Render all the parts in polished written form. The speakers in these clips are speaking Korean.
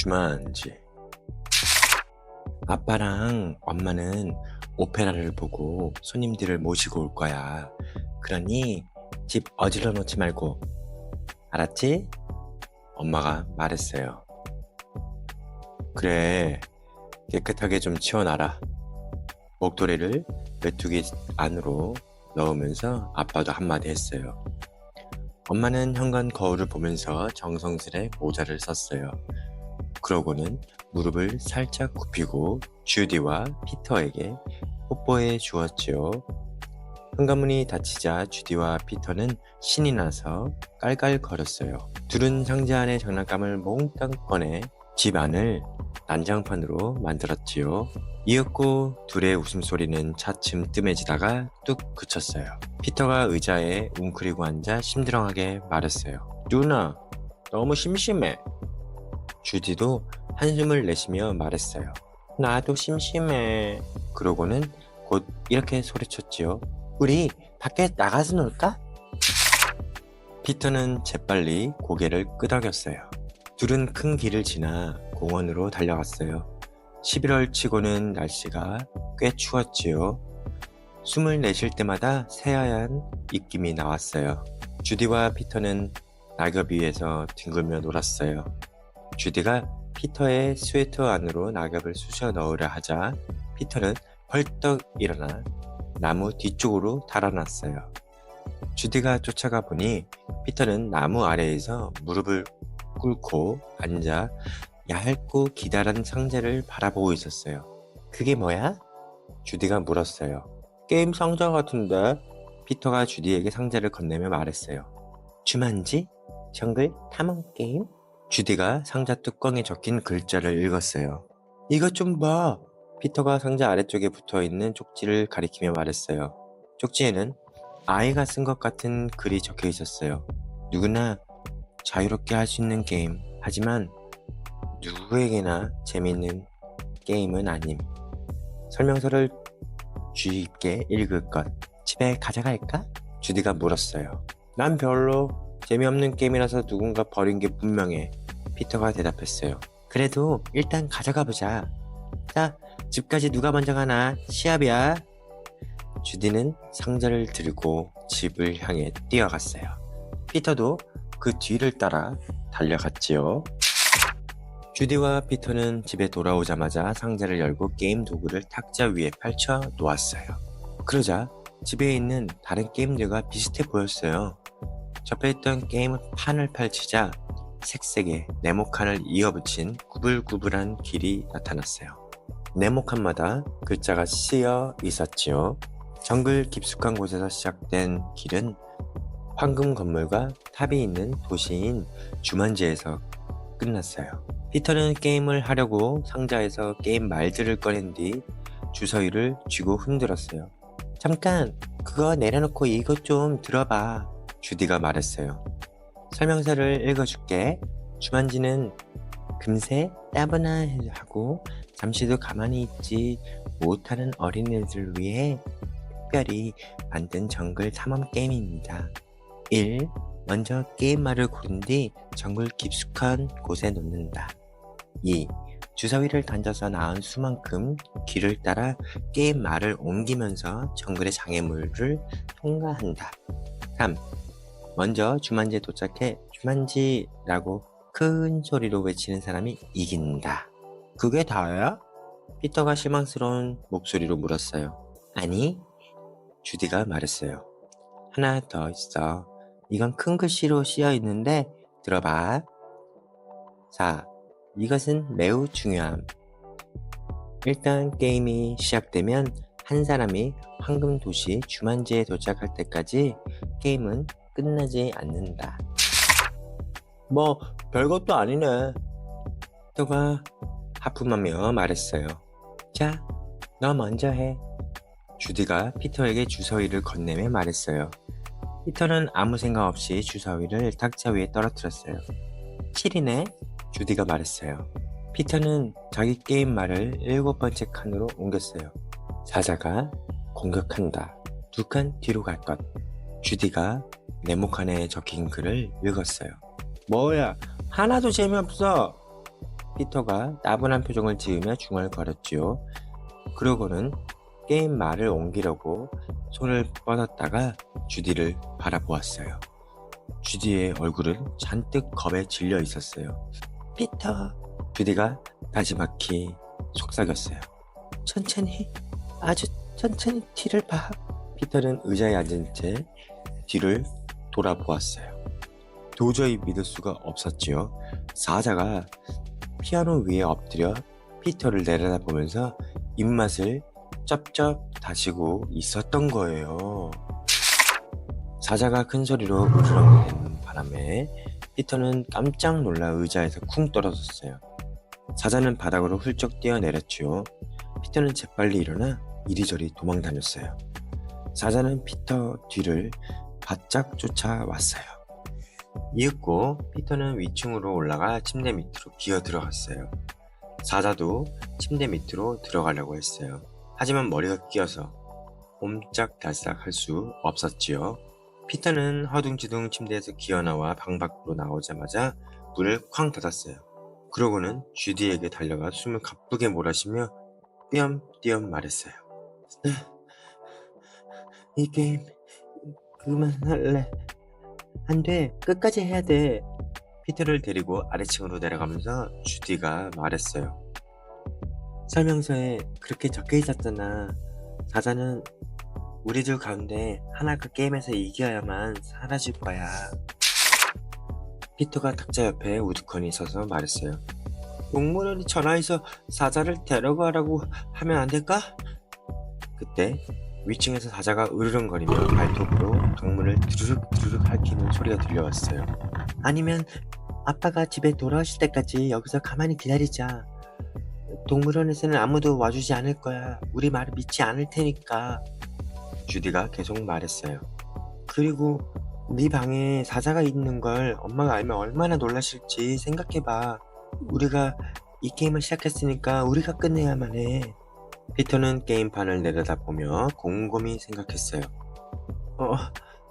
주만지. 아빠랑 엄마는 오페라를 보고 손님들을 모시고 올 거야. 그러니 집 어질러 놓지 말고. 알았지? 엄마가 말했어요. 그래, 깨끗하게 좀 치워놔라. 목도리를 메뚜기 안으로 넣으면서 아빠도 한마디 했어요. 엄마는 현관 거울을 보면서 정성스레 모자를 썼어요. 그러고는 무릎을 살짝 굽히고 주디와 피터에게 뽀뽀해 주었지요. 현관문이 닫히자 주디와 피터는 신이 나서 깔깔거렸어요. 둘은 상자 안에 장난감을 몽땅 꺼내 집 안을 난장판으로 만들었지요. 이윽고 둘의 웃음소리는 차츰 뜸해지다가 뚝 그쳤어요. 피터가 의자에 웅크리고 앉아 심드렁하게 말했어요. 누나, 너무 심심해. 주디도 한숨을 내쉬며 말했어요. 나도 심심해. 그러고는 곧 이렇게 소리쳤지요. 우리 밖에 나가서 놀까? 피터는 재빨리 고개를 끄덕였어요. 둘은 큰 길을 지나 공원으로 달려갔어요. 11월 치고는 날씨가 꽤 추웠지요. 숨을 내쉴 때마다 새하얀 입김이 나왔어요. 주디와 피터는 낙엽 위에서 뒹굴며 놀았어요. 주디가 피터의 스웨터 안으로 낙엽을 쑤셔 넣으려 하자 피터는 벌떡 일어나 나무 뒤쪽으로 달아났어요. 주디가 쫓아가 보니 피터는 나무 아래에서 무릎을 꿇고 앉아 얇고 기다란 상자를 바라보고 있었어요. 그게 뭐야? 주디가 물었어요. 게임 상자 같은데? 피터가 주디에게 상자를 건네며 말했어요. 주만지? 정글 탐험 게임? 주디가 상자 뚜껑에 적힌 글자를 읽었어요. 이것 좀 봐! 피터가 상자 아래쪽에 붙어있는 쪽지를 가리키며 말했어요. 쪽지에는 아이가 쓴 것 같은 글이 적혀 있었어요. 누구나 자유롭게 할 수 있는 게임. 하지만 누구에게나 재밌는 게임은 아님. 설명서를 주의 깊게 읽을 것. 집에 가져갈까? 주디가 물었어요. 난 별로. 재미없는 게임이라서 누군가 버린 게 분명해. 피터가 대답했어요. 그래도 일단 가져가 보자. 자, 집까지 누가 먼저 가나? 시합이야. 주디는 상자를 들고 집을 향해 뛰어갔어요. 피터도 그 뒤를 따라 달려갔지요. 주디와 피터는 집에 돌아오자마자 상자를 열고 게임 도구를 탁자 위에 펼쳐 놓았어요. 그러자 집에 있는 다른 게임들과 비슷해 보였어요. 접해 있던 게임 판을 펼치자 색색의 네모칸을 이어붙인 구불구불한 길이 나타났어요. 네모칸마다 글자가 쓰여 있었지요. 정글 깊숙한 곳에서 시작된 길은 황금 건물과 탑이 있는 도시인 주만지에서 끝났어요. 피터는 게임을 하려고 상자에서 게임 말들을 꺼낸 뒤 주서위를 쥐고 흔들었어요. 잠깐, 그거 내려놓고 이것 좀 들어봐. 주디가 말했어요. 설명서를 읽어줄게. 주만지는 금세 따분하고 잠시도 가만히 있지 못하는 어린이들을 위해 특별히 만든 정글 탐험 게임입니다. 1. 먼저 게임 말을 고른 뒤 정글 깊숙한 곳에 놓는다. 2. 주사위를 던져서 나온 수만큼 길을 따라 게임 말을 옮기면서 정글의 장애물을 통과한다. 3. 먼저 주만지에 도착해 주만지라고 큰 소리로 외치는 사람이 이긴다. 그게 다야? 피터가 실망스러운 목소리로 물었어요. 아니, 주디가 말했어요. 하나 더 있어. 이건 큰 글씨로 쓰여 있는데 들어봐. 4. 이것은 매우 중요함. 일단 게임이 시작되면 한 사람이 황금 도시 주만지에 도착할 때까지 게임은 끝나지 않는다. 뭐 별것도 아니네. 피터가 하품하며 말했어요. 자, 너 먼저 해. 주디가 피터에게 주사위를 건네며 말했어요. 피터는 아무 생각 없이 주사위를 탁자 위에 떨어뜨렸어요. 7이네? 주디가 말했어요. 피터는 자기 게임 말을 7번째 칸으로 옮겼어요. 사자가 공격한다. 2칸 뒤로 갈 것. 주디가 네모칸에 적힌 글을 읽었어요. 뭐야, 하나도 재미없어. 피터가 따분한 표정을 지으며 중얼거렸지요. 그러고는 게임 말을 옮기려고 손을 뻗었다가 주디를 바라보았어요. 주디의 얼굴은 잔뜩 겁에 질려 있었어요. 피터, 주디가 다시마키 속삭였어요. 천천히, 아주 천천히 뒤를 봐. 피터는 의자에 앉은 채 뒤를 돌아보았어요. 도저히 믿을 수가 없었지요. 사자가 피아노 위에 엎드려 피터를 내려다보면서 입맛을 쩝쩝 다시고 있었던 거예요. 사자가 큰 소리로 으르렁대는 바람에 피터는 깜짝 놀라 의자에서 쿵 떨어졌어요. 사자는 바닥으로 훌쩍 뛰어내렸지요. 피터는 재빨리 일어나 이리저리 도망다녔어요. 사자는 피터 뒤를 바짝 쫓아왔어요. 이윽고 피터는 위층으로 올라가 침대 밑으로 기어 들어갔어요. 사자도 침대 밑으로 들어가려고 했어요. 하지만 머리가 끼어서 옴짝달싹 할 수 없었지요. 피터는 허둥지둥 침대에서 기어나와 방 밖으로 나오자마자 문을 쾅 닫았어요. 그러고는 주디에게 달려가 숨을 가쁘게 몰아쉬며 띄엄띄엄 말했어요. 이 게임 그만할래. 안 돼. 끝까지 해야 돼. 피터를 데리고 아래층으로 내려가면서 주디가 말했어요. 설명서에 그렇게 적혀 있었잖아. 사자는 우리들 가운데 하나가 게임에서 이겨야만 사라질 거야. 피터가 탁자 옆에 우두커니 서서 말했어요. 동물원이 전화해서 사자를 데려가라고 하면 안 될까? 그때 위층에서 사자가 으르렁거리며 발톱으로 방문을 드르륵 드르륵 핥히는 소리가 들려왔어요. 아니면 아빠가 집에 돌아오실 때까지 여기서 가만히 기다리자. 동물원에서는 아무도 와주지 않을 거야. 우리 말을 믿지 않을 테니까. 주디가 계속 말했어요. 그리고 네 방에 사자가 있는 걸 엄마가 알면 얼마나 놀라실지 생각해봐. 우리가 이 게임을 시작했으니까 우리가 끝내야만 해. 피터는 게임판을 내려다보며 곰곰이 생각했어요.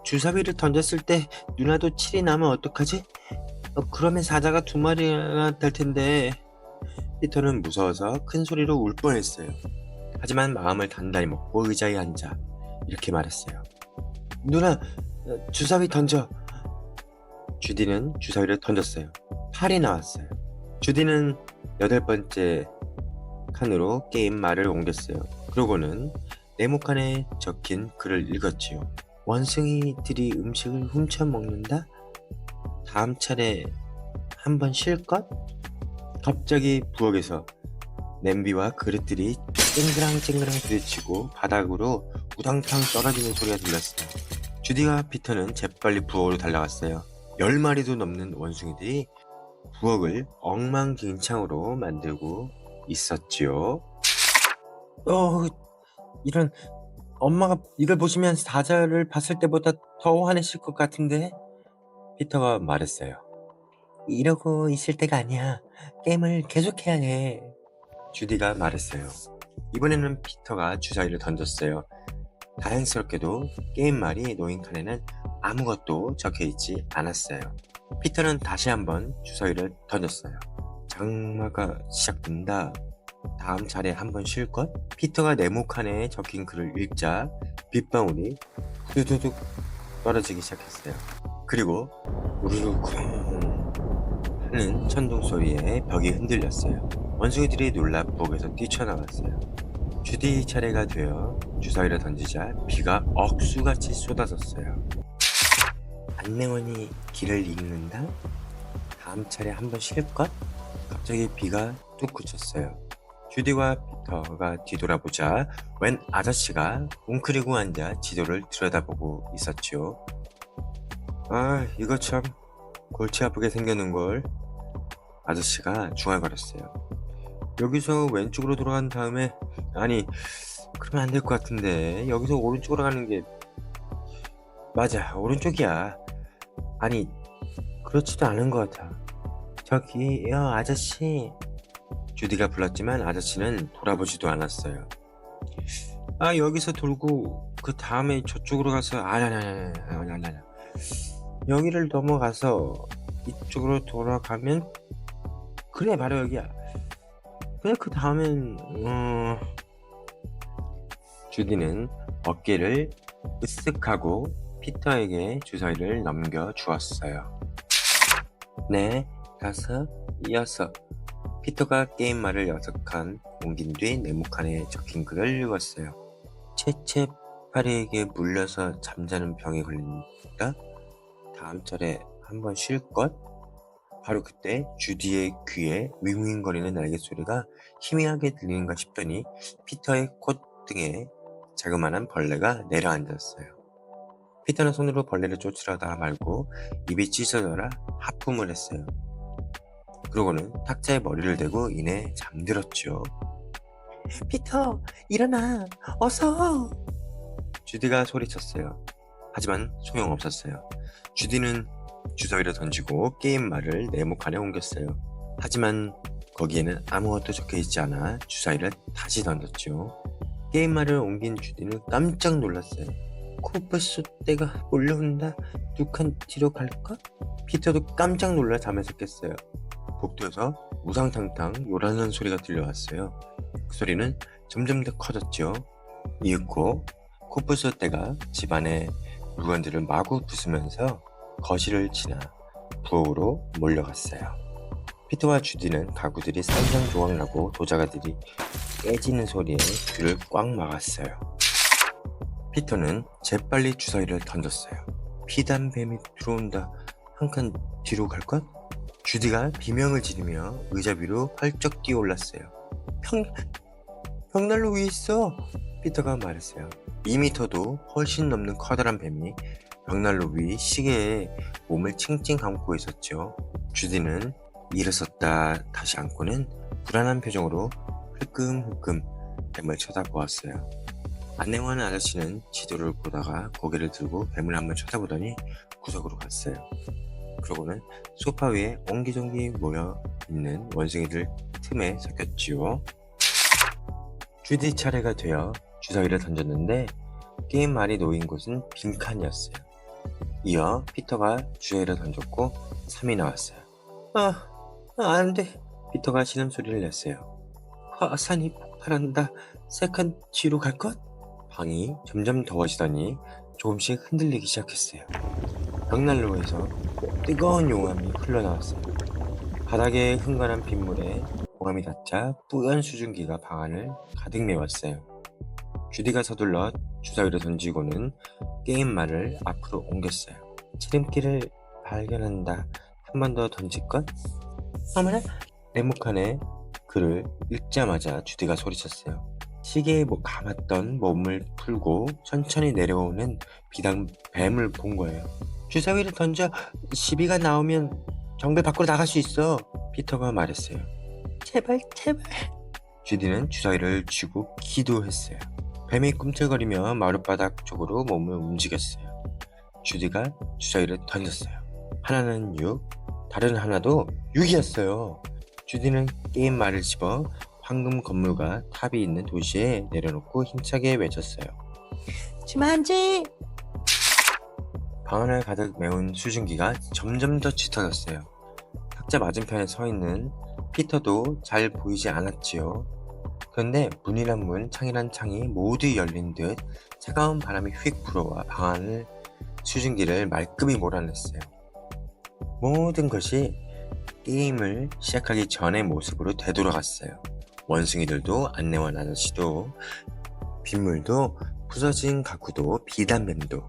주사위를 던졌을 때 누나도 7이 나면 어떡하지? 그러면 사자가 2마리가 될 텐데. 피터는 무서워서 큰 소리로 울 뻔했어요. 하지만 마음을 단단히 먹고 의자에 앉아 이렇게 말했어요. 누나, 주사위 던져. 주디는 주사위를 던졌어요. 8이 나왔어요. 주디는 8번째 칸으로 게임 말을 옮겼어요. 그러고는 네모칸에 적힌 글을 읽었지요. 원숭이들이 음식을 훔쳐 먹는다? 다음 차례 한번 쉴 것? 갑자기 부엌에서 냄비와 그릇들이 쨍그랑쨍그랑 부딪히고 바닥으로 우당탕 떨어지는 소리가 들렸어요. 주디와 피터는 재빨리 부엌으로 달려갔어요. 10마리도 넘는 원숭이들이 부엌을 엉망진창으로 만들고 있었지요. 이런, 엄마가 이걸 보시면 사자를 봤을 때보다 더 화내실 것 같은데? 피터가 말했어요. 이러고 있을 때가 아니야. 게임을 계속해야 해. 주디가 말했어요. 이번에는 피터가 주사위를 던졌어요. 다행스럽게도 게임 말이 놓인 칸에는 아무것도 적혀있지 않았어요. 피터는 다시 한번 주사위를 던졌어요. 장마가 시작된다. 다음 차례 한번 쉴 것? 피터가 네모칸에 적힌 글을 읽자 빗방울이 두두둑 떨어지기 시작했어요. 그리고 우르르 하는 천둥 소리에 벽이 흔들렸어요. 원숭이들이 놀라 부엌에서 뛰쳐나갔어요. 주디 차례가 되어 주사위를 던지자 비가 억수같이 쏟아졌어요. 안내원이 길을 읽는다? 다음 차례 한번 쉴 것? 갑자기 비가 뚝 그쳤어요. 주디와 피터가 뒤돌아보자 웬 아저씨가 웅크리고 앉아 지도를 들여다보고 있었지요. 이거 참 골치 아프게 생겼는걸. 아저씨가 중얼거렸어요. 여기서 왼쪽으로 돌아간 다음에 그러면 안 될 것 같은데 여기서 오른쪽으로 가는 게 맞아, 오른쪽이야. 그렇지도 않은 것 같아. 저기요, 아저씨. 주디가 불렀지만 아저씨는 돌아보지도 않았어요. 여기서 돌고 그 다음에 저쪽으로 가서 아니. 여기를 넘어가서 이쪽으로 돌아가면 그래, 바로 여기야. 근데 그 다음엔 주디는 어깨를 으쓱하고 피터에게 주사위를 넘겨주었어요. 네, 5, 6. 피터가 게임말을 6칸 옮긴 뒤 네모칸에 적힌 글을 읽었어요. 채채파리에게 물려서 잠자는 병에 걸린다. 다음 절에 한번 쉴 것? 바로 그때 주디의 귀에 윙윙거리는 날갯소리가 희미하게 들리는가 싶더니 피터의 콧등에 자그마한 벌레가 내려앉았어요. 피터는 손으로 벌레를 쫓으려다 말고 입이 찢어져라 하품을 했어요. 그러고는 탁자에 머리를 대고 이내 잠들었죠. 피터, 일어나! 어서! 주디가 소리쳤어요. 하지만 소용없었어요. 주디는 주사위를 던지고 게임말을 네모칸에 옮겼어요. 하지만 거기에는 아무것도 적혀있지 않아 주사위를 다시 던졌죠. 게임말을 옮긴 주디는 깜짝 놀랐어요. 코뿔소 떼가 몰려온다. 2칸 뒤로 갈까? 피터도 깜짝 놀라 잠에서 깼어요. 복도에서 우상탕탕 요란한 소리가 들려왔어요. 그 소리는 점점 더 커졌죠. 이윽고 코뿔소 떼가 집안의 물건들을 마구 부수면서 거실을 지나 부엌으로 몰려갔어요. 피터와 주디는 가구들이 산산조각나고 도자기들이 깨지는 소리에 귀를 꽉 막았어요. 피터는 재빨리 주사위를 던졌어요. 피단뱀이 들어온다. 1칸 뒤로 갈 것? 주디가 비명을 지르며 의자 위로 펄쩍 뛰어올랐어요. 벽난로 위에 있어! 피터가 말했어요. 2m도 훨씬 넘는 커다란 뱀이 벽난로 위 시계에 몸을 칭칭 감고 있었죠. 주디는 일어섰다 다시 앉고는 불안한 표정으로 흘끔흘끔 뱀을 쳐다보았어요. 안내원한 아저씨는 지도를 보다가 고개를 들고 뱀을 한번 쳐다보더니 구석으로 갔어요. 그러고는 소파 위에 옹기종기 모여있는 원숭이들 틈에 섞였지요. 주디 차례가 되어 주사위를 던졌는데 게임말이 놓인 곳은 빈칸이었어요. 이어 피터가 주사위를 던졌고 3이 나왔어요. 안 돼. 피터가 신음소리를 냈어요. 화산이 폭발한다. 3칸 뒤로 갈 것? 방이 점점 더워지더니 조금씩 흔들리기 시작했어요. 벽난로에서 뜨거운 용암이 흘러나왔어요. 바닥에 흥건한 빗물에 용암이 닿자 뿌연 수증기가 방 안을 가득 메웠어요. 주디가 서둘러 주사위를 던지고는 게임말을 앞으로 옮겼어요. 지름길을 발견한다. 한 번 더 던질 것? 어머나! 네모칸에 글을 읽자마자 주디가 소리쳤어요. 시계에 감았던 몸을 풀고 천천히 내려오는 비단 뱀을 본 거예요. 주사위를 던져. 시비가 나오면 정배 밖으로 나갈 수 있어. 피터가 말했어요. 제발. 주디는 주사위를 쥐고 기도했어요. 뱀이 꿈틀거리며 마룻바닥 쪽으로 몸을 움직였어요. 주디가 주사위를 던졌어요. 하나는 6, 다른 하나도 6이었어요. 주디는 게임말을 집어 황금 건물과 탑이 있는 도시에 내려놓고 힘차게 외쳤어요. 주만지! 방 안을 가득 메운 수증기가 점점 더 짙어졌어요. 탁자 맞은편에 서 있는 피터도 잘 보이지 않았지요. 그런데 문이란 문, 창이란 창이 모두 열린 듯 차가운 바람이 휙 불어와 방 안을 수증기를 말끔히 몰아냈어요. 모든 것이 게임을 시작하기 전의 모습으로 되돌아갔어요. 원숭이들도 안내원 아저씨도 빗물도 부서진 가구도 비단뱀도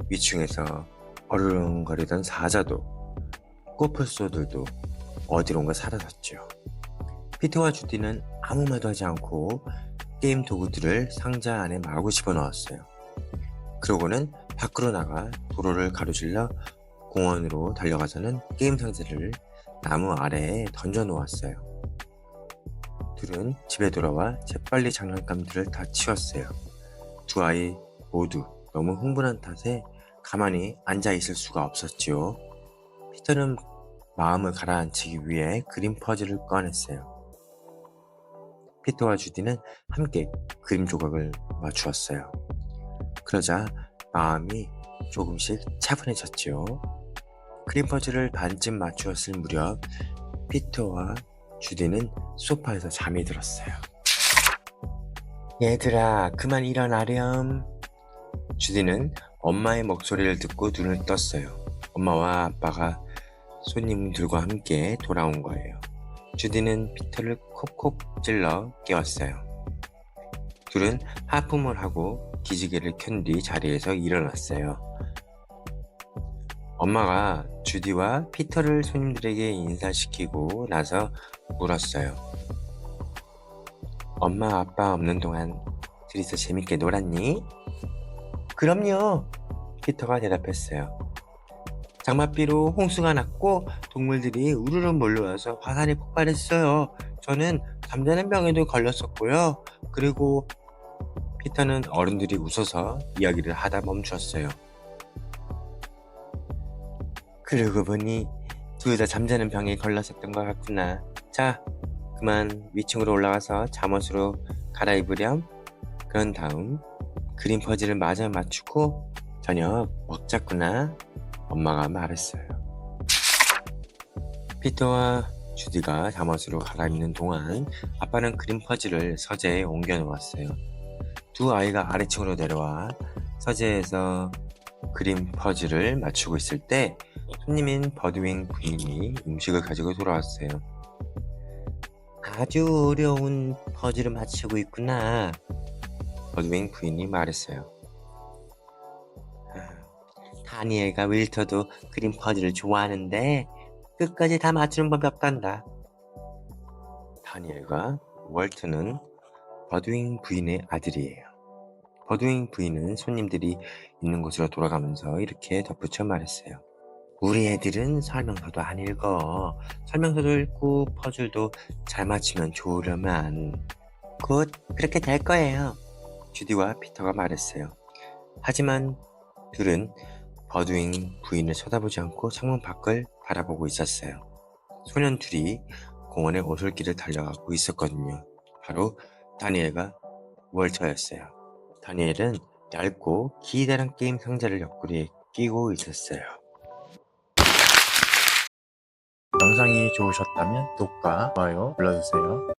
위층에서 어르렁거리던 사자도 코뿔소들도 어디론가 사라졌죠. 피터와 주디는 아무 말도 하지 않고 게임 도구들을 상자 안에 마구 집어넣었어요. 그러고는 밖으로 나가 도로를 가로질러 공원으로 달려가서는 게임 상자를 나무 아래에 던져 놓았어요. 둘은 집에 돌아와 재빨리 장난감들을 다 치웠어요. 두 아이 모두 너무 흥분한 탓에 가만히 앉아 있을 수가 없었지요. 피터는 마음을 가라앉히기 위해 그림 퍼즐을 꺼냈어요. 피터와 주디는 함께 그림 조각을 맞추었어요. 그러자 마음이 조금씩 차분해졌지요. 그림 퍼즐을 반쯤 맞추었을 무렵 피터와 주디는 소파에서 잠이 들었어요. 얘들아, 그만 일어나렴. 주디는 엄마의 목소리를 듣고 눈을 떴어요. 엄마와 아빠가 손님들과 함께 돌아온 거예요. 주디는 피터를 콕콕 찔러 깨웠어요. 둘은 하품을 하고 기지개를 켠 뒤 자리에서 일어났어요. 엄마가 주디와 피터를 손님들에게 인사시키고 나서 물었어요. 엄마 아빠 없는 동안 둘이서 재밌게 놀았니? 그럼요. 피터가 대답했어요. 장맛비로 홍수가 났고 동물들이 우르르 몰려와서 화산이 폭발했어요. 저는 잠자는 병에도 걸렸었고요. 그리고 피터는 어른들이 웃어서 이야기를 하다 멈췄어요. 그러고 보니 둘 다 잠자는 병에 걸렸었던 것 같구나. 자, 그만 위층으로 올라가서 잠옷으로 갈아입으렴. 그런 다음 그림 퍼즐을 마저 맞추고 저녁 먹자꾸나. 엄마가 말했어요. 피터와 주디가 잠옷으로 갈아입는 동안 아빠는 그림 퍼즐을 서재에 옮겨 놓았어요. 두 아이가 아래층으로 내려와 서재에서 그림 퍼즐을 맞추고 있을 때 손님인 버드윙 부인이 음식을 가지고 돌아왔어요. 아주 어려운 퍼즐을 맞추고 있구나. 버드윙 부인이 말했어요. 다니엘과 윌터도 그림 퍼즐을 좋아하는데 끝까지 다 맞추는 법이 없단다. 다니엘과 월트는 버드윙 부인의 아들이에요. 버드윙 부인은 손님들이 있는 곳으로 돌아가면서 이렇게 덧붙여 말했어요. 우리 애들은 설명서도 안 읽어. 설명서도 읽고 퍼즐도 잘 맞추면 좋으려만. 곧 그렇게 될 거예요. 주디와 피터가 말했어요. 하지만 둘은 버드윙 부인을 쳐다보지 않고 창문 밖을 바라보고 있었어요. 소년 둘이 공원의 오솔길을 달려가고 있었거든요. 바로 다니엘과 월터였어요. 다니엘은 얇고 기다란 게임 상자를 옆구리에 끼고 있었어요. 영상이 좋으셨다면 구독과 좋아요 눌러주세요.